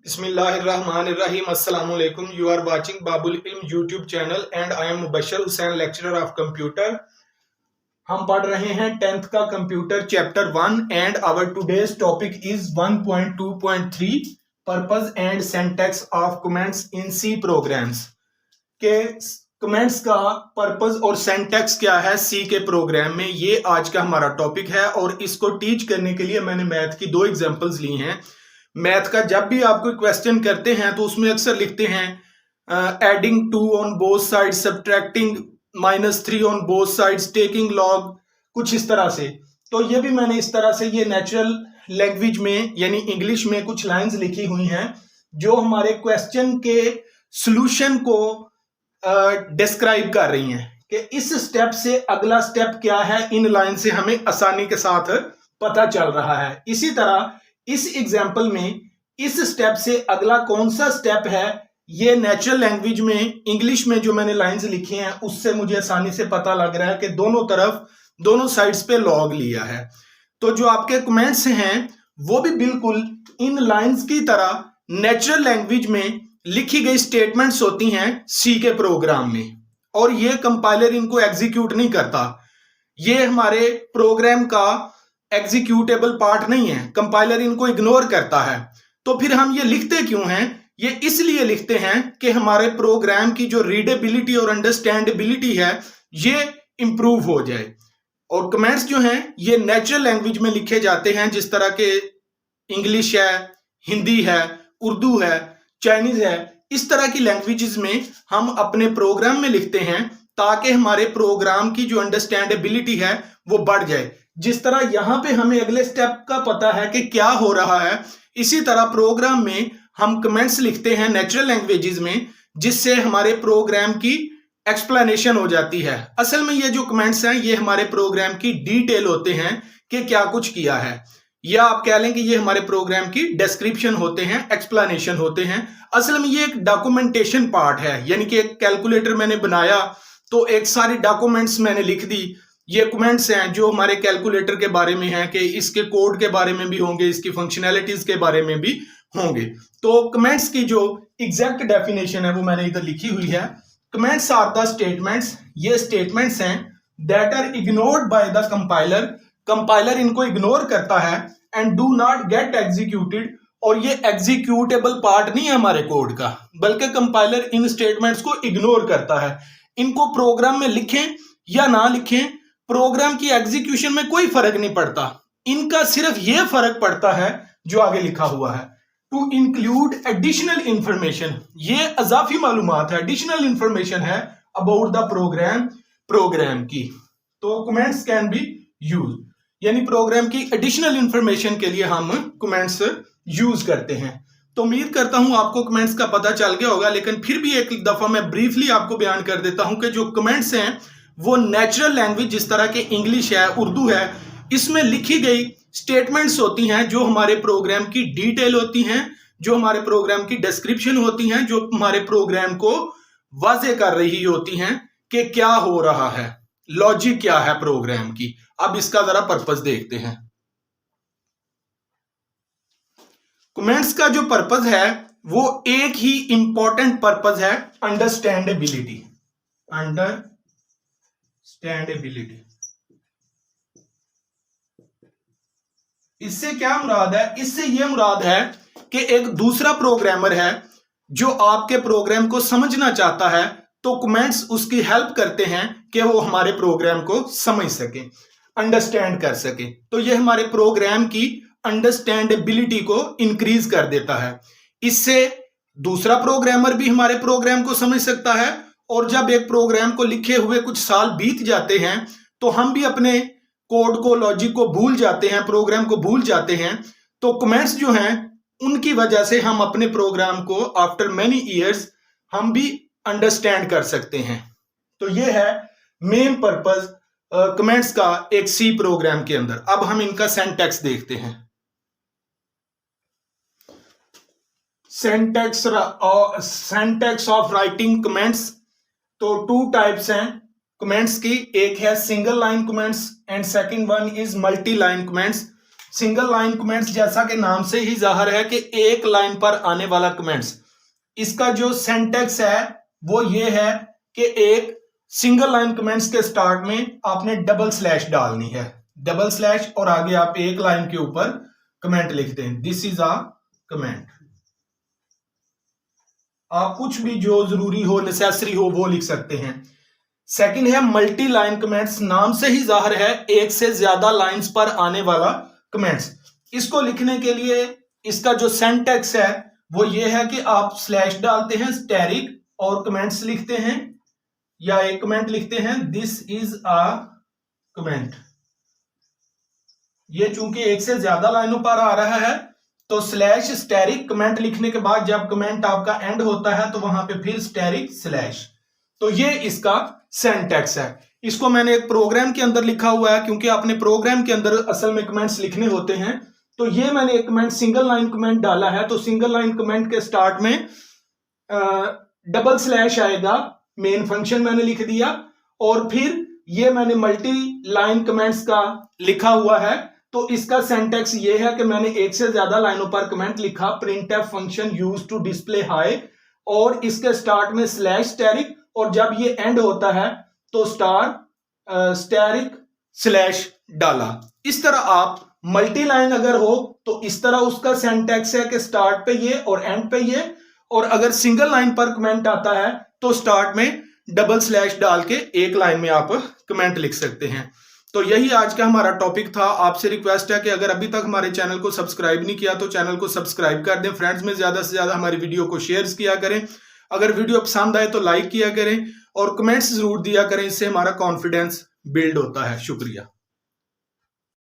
Bismillahirrahmanirrahim. Assalamu alaikum. You are watching Babul Ilm YouTube channel and I am Mubashir Hussain, lecturer of computer. हम पढ़ रहे हैं 10th का computer chapter 1 and our today's topic is 1.2.3 purpose and syntax of comments in C programs के comments का purpose और syntax क्या है सी के प्रोग्राम में। ये आज का हमारा टॉपिक है और इसको टीच करने के लिए मैंने मैथ की दो एग्जांपल्स ली हैं। मैथ का जब भी आप कोई क्वेश्चन करते हैं तो उसमें अक्सर लिखते हैं adding 2 on both sides, subtracting -3 on both sides, taking log, कुछ इस तरह से। तो ये भी मैंने इस तरह से ये नेचुरल लैंग्वेज में यानी इंग्लिश में कुछ लाइंस लिखी हुई हैं जो हमारे क्वेश्चन के सॉल्यूशन को डिस्क्राइब कर रही हैं कि इस स्टेप से अगला स्टेप क्या है। इन लाइन से हमें आसानी के साथ पता चल रहा है। इसी तरह इस एग्जाम्पल में इस स्टेप से अगला कौन सा स्टेप है, ये नेचुरल लैंग्वेज में इंग्लिश में जो मैंने लाइंस लिखी हैं उससे मुझे आसानी से पता लग रहा है कि दोनों तरफ दोनों साइड्स पे लॉग लिया है। तो जो आपके कमेंट्स हैं वो भी बिल्कुल इन लाइंस की तरह नेचुरल लैंग्वेज में लिखी गई स्टेटमेंट्स होती हैं सी के प्रोग्राम में, और ये कंपाइलर इनको एग्जीक्यूट नहीं करता। ये हमारे प्रोग्राम का एग्जीक्यूटेबल पार्ट नहीं है, कंपाइलर इनको इग्नोर करता है। तो फिर हम ये लिखते क्यों हैं? ये इसलिए लिखते हैं कि हमारे प्रोग्राम की जो रीडेबिलिटी और अंडरस्टैंडेबिलिटी है ये इंप्रूव हो जाए। और कमेंट्स जो हैं ये नेचुरल लैंग्वेज में लिखे जाते हैं, जिस तरह के इंग्लिश है, हिंदी है, उर्दू है, चाइनीज है, इस तरह की लैंग्वेजेस में हम अपने प्रोग्राम में लिखते हैं ताकि हमारे प्रोग्राम की जो अंडरस्टैंडेबिलिटी है वो बढ़ जाए। जिस तरह यहां पे हमें अगले स्टेप का पता है कि क्या हो रहा है, इसी तरह प्रोग्राम में हम कमेंट्स लिखते हैं नेचुरल लैंग्वेजेस में, जिससे हमारे प्रोग्राम की एक्सप्लेनेशन हो जाती है। असल में ये जो कमेंट्स हैं ये हमारे प्रोग्राम की डिटेल होते हैं कि क्या कुछ किया है, या आप कह लें कि ये हमारे प्रोग्राम की डिस्क्रिप्शन होते हैं, एक्सप्लेनेशन होते हैं। असल में ये एक डॉक्यूमेंटेशन पार्ट है, यानी कि एक कैलकुलेटर मैंने बनाया तो एक सारी डॉक्यूमेंट्स मैंने लिख दी। ये कमेंट्स हैं जो हमारे कैलकुलेटर के बारे में हैं कि इसके कोड के बारे में भी होंगे, इसकी फंक्शनैलिटीज के बारे में भी होंगे। तो कमेंट्स की जो एग्जैक्ट डेफिनेशन है वो मैंने इधर लिखी हुई है। कमेंट्स आर द स्टेटमेंट्स, ये स्टेटमेंट्स हैं that are ignored by the compiler, compiler इनको इग्नोर करता है, and do not get executed, और ये एग्जीक्यूटेबल पार्ट नहीं है हमारे कोड का, बल्कि कंपाइलर इन स्टेटमेंट्स को इग्नोर करता है। इनको प्रोग्राम में लिखें या ना लिखें, प्रोग्राम की एग्जीक्यूशन में कोई फर्क नहीं पड़ता। इनका सिर्फ यह फर्क पड़ता है जो आगे लिखा हुआ है, टू इंक्लूड एडिशनल इंफॉर्मेशन, ये अजाफी मालूमात है, एडिशनल इंफॉर्मेशन है अबाउट द प्रोग्राम की। तो कमेंट्स कैन बी यूज, यानी प्रोग्राम की एडिशनल इंफॉर्मेशन के लिए हम कमेंट्स यूज करते हैं। तो उम्मीद करता हूं आपको कमेंट्स का पता चल गया होगा, लेकिन फिर भी एक दफा मैं ब्रीफली आपको बयान कर देता हूं कि जो कमेंट्स हैं वो नेचुरल लैंग्वेज जिस तरह के इंग्लिश है, उर्दू है, इसमें लिखी गई स्टेटमेंट्स होती हैं जो हमारे प्रोग्राम की डिटेल होती हैं, जो हमारे प्रोग्राम की डिस्क्रिप्शन होती हैं, जो हमारे प्रोग्राम को वाज़ेह कर रही होती हैं कि क्या हो रहा है, लॉजिक क्या है प्रोग्राम की। अब इसका जरा पर्पस देखते हैं। कमेंट्स का जो पर्पस है वो एक ही इंपॉर्टेंट पर्पस है, अंडरस्टैंडेबिलिटी। इससे क्या मुराद है? इससे यह मुराद है कि एक दूसरा प्रोग्रामर है जो आपके प्रोग्राम को समझना चाहता है, तो कमेंट्स उसकी हेल्प करते हैं कि वो हमारे प्रोग्राम को समझ सके, अंडरस्टैंड कर सके। तो यह हमारे प्रोग्राम की अंडरस्टैंडेबिलिटी को इंक्रीज कर देता है। इससे दूसरा प्रोग्रामर भी हमारे प्रोग्राम को समझ सकता है, और जब एक प्रोग्राम को लिखे हुए कुछ साल बीत जाते हैं तो हम भी अपने कोड को, लॉजिक को भूल जाते हैं, प्रोग्राम को भूल जाते हैं। तो कमेंट्स जो हैं उनकी वजह से हम अपने प्रोग्राम को आफ्टर मेनी ईयर्स हम भी अंडरस्टैंड कर सकते हैं। तो यह है मेन पर्पस कमेंट्स का एक सी प्रोग्राम के अंदर। अब हम इनका सिंटैक्स देखते हैं। सिंटैक्स ऑफ राइटिंग कमेंट्स, तो 2 टाइप्स हैं कमेंट्स की, एक है single line comments and second one is multi line comments. Single line comments जैसा कि नाम से ही जाहिर है कि एक लाइन पर आने वाला कमेंट्स, इसका जो सिंटैक्स है वो ये है कि एक सिंगल लाइन कमेंट्स के स्टार्ट में आपने डबल स्लैश डालनी है, डबल स्लैश, और आगे आप एक लाइन के ऊपर कमेंट लिखते हैं, दिस इज अ कमेंट। आप कुछ भी जो जरूरी हो, नेसेसरी हो, वो लिख सकते हैं। सेकंड है मल्टी लाइन कमेंट्स, नाम से ही जाहिर है एक से ज्यादा लाइंस पर आने वाला कमेंट्स। इसको लिखने के लिए इसका जो सिंटैक्स है वो ये है कि आप स्लैश डालते हैं, स्टैरिक, और कमेंट्स लिखते हैं या एक कमेंट लिखते हैं, दिस इज अ कमेंट। ये चूंकि एक से ज्यादा लाइनों पर आ रहा है तो स्लैश स्टैरिक कमेंट लिखने के बाद जब कमेंट आपका एंड होता है तो वहां पे फिर स्टैरिक स्लैश। तो ये इसका सिंटैक्स है। इसको मैंने एक प्रोग्राम के अंदर लिखा हुआ है क्योंकि आपने प्रोग्राम के अंदर असल में कमेंट्स लिखने होते हैं। तो ये मैंने एक कमेंट सिंगल लाइन कमेंट डाला है, तो सिंगल लाइन कमेंट के स्टार्ट में डबल स्लैश आएगा, मेन फंक्शन मैंने लिख दिया, और फिर ये मैंने मल्टी लाइन कमेंट्स का लिखा हुआ है। तो इसका सिंटैक्स ये है कि मैंने एक से ज्यादा लाइनों पर कमेंट लिखा, printf function used to display hi, और इसके स्टार्ट में स्लैश स्टैरिक, और जब ये एंड होता है तो स्टैरिक स्लैश डाला। इस तरह आप मल्टी लाइन अगर हो तो इस तरह उसका सिंटैक्स है कि स्टार्ट पे ये और एंड पे ये, और अगर सिंगल लाइन पर कमेंट आता है तो स्टार्ट में डबल स्लैश डाल के एक लाइन में आप कमेंट लिख सकते हैं। तो यही आज का हमारा टॉपिक था। आपसे रिक्वेस्ट है कि अगर अभी तक हमारे चैनल को सब्सक्राइब नहीं किया तो चैनल को सब्सक्राइब कर दें, फ्रेंड्स में ज्यादा से ज्यादा हमारी वीडियो को शेयर किया करें, अगर वीडियो पसंद आए तो लाइक किया करें और कमेंट्स जरूर दिया करें, इससे हमारा कॉन्फिडेंस बिल्ड होता है। शुक्रिया।